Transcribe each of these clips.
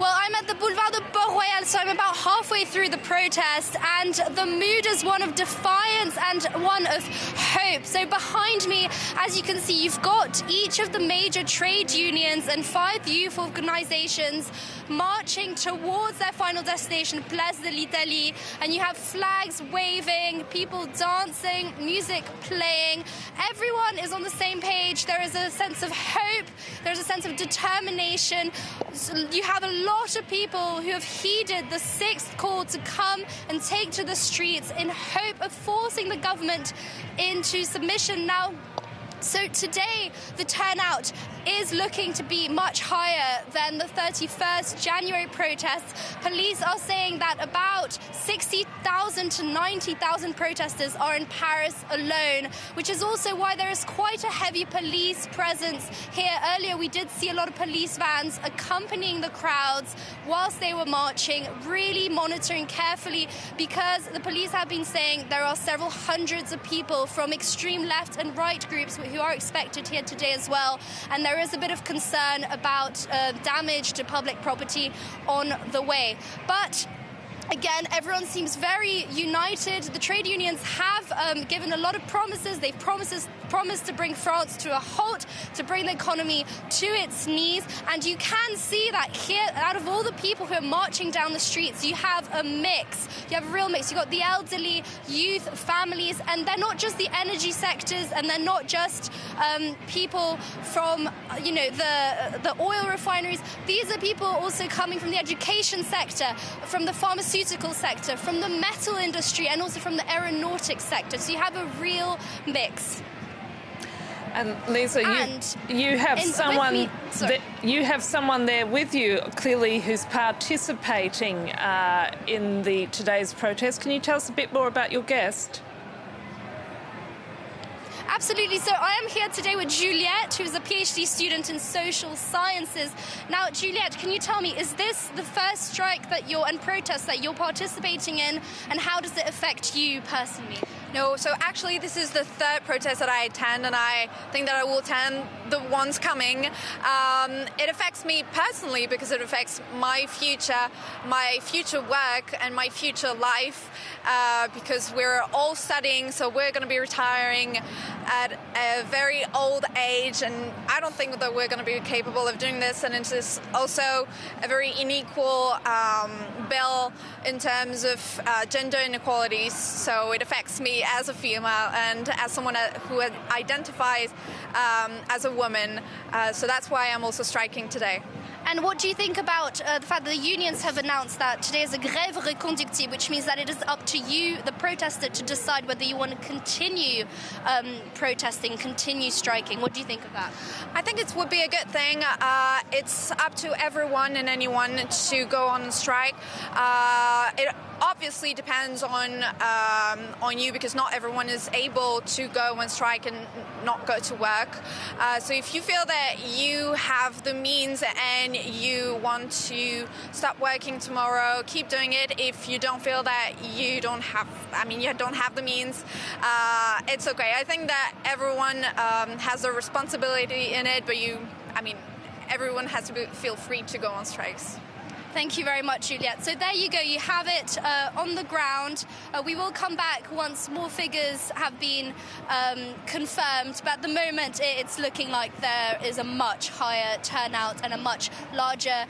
Well, I'm at the Boulevard de Port-Royal, so I'm about halfway through the protest, and the mood is one of defiance and one of hope. So behind me, as you can see, you've got each of the major trade unions and 5 youth organizations marching towards their final destination, Place de l'Italie, and you have flags waving, people dancing, music playing. Everyone is on the same page. There is a sense of hope, there's a sense of determination. You have a lot of people who have heeded the 6th call to come and take to the streets in hope of forcing the government into submission. Now, so today, the turnout is looking to be much higher than the 31st January protests. Police are saying that about 60,000 to 90,000 protesters are in Paris alone, which is also why there is quite a heavy police presence here. Earlier, we did see a lot of police vans accompanying the crowds whilst they were marching, really monitoring carefully, because the police have been saying there are several hundreds of people from extreme left and right groups who are expected here today as well, and there is a bit of concern about damage to public property on the way. But again, everyone seems very united. The trade unions have given a lot of promises. They've promised to bring France to a halt, to bring the economy to its knees. And you can see that here, out of all the people who are marching down the streets, you have a mix. You have a real mix. You've got the elderly, youth, families, and they're not just the energy sectors, and they're not just people from, the oil refineries. These are people also coming from the education sector, from the pharmaceutical sector, from the metal industry, and also from the aeronautics sector. So you have a real mix. And Lisa, you have someone there with you, clearly, who's participating in today's protest. Can you tell us a bit more about your guest? Absolutely. So I am here today with Juliette, who's a PhD student in social sciences. Now, Juliette, can you tell me, is this the first strike and protest that you're participating in, and how does it affect you personally? No, so actually this is the 3rd protest that I attend, and I think that I will attend the ones coming. It affects me personally because it affects my future work and my future life, because we're all studying, so we're going to be retiring at a very old age, and I don't think that we're going to be capable of doing this, and it's also a very unequal bill in terms of gender inequalities, so it affects me as a female and as someone who identifies as a woman. So that's why I'm also striking today. And what do you think about the fact that the unions have announced that today is a grève reconductible, which means that it is up to you, the protester, to decide whether you want to continue protesting, continue striking? What do you think of that? I think it would be a good thing. It's up to everyone and anyone to go on strike. It obviously depends on you, because not everyone is able to go and strike and not go to work. So if you feel that you have the means and you want to stop working tomorrow, keep doing it. If you don't feel that you don't have the means, it's okay. I think that everyone has a responsibility in it, but everyone has to feel free to go on strikes. Thank you very much, Juliette. So there you go, you have it on the ground. We will come back once more figures have been confirmed, but at the moment it's looking like there is a much higher turnout and a much larger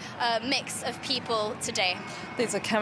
mix of people today. These are coming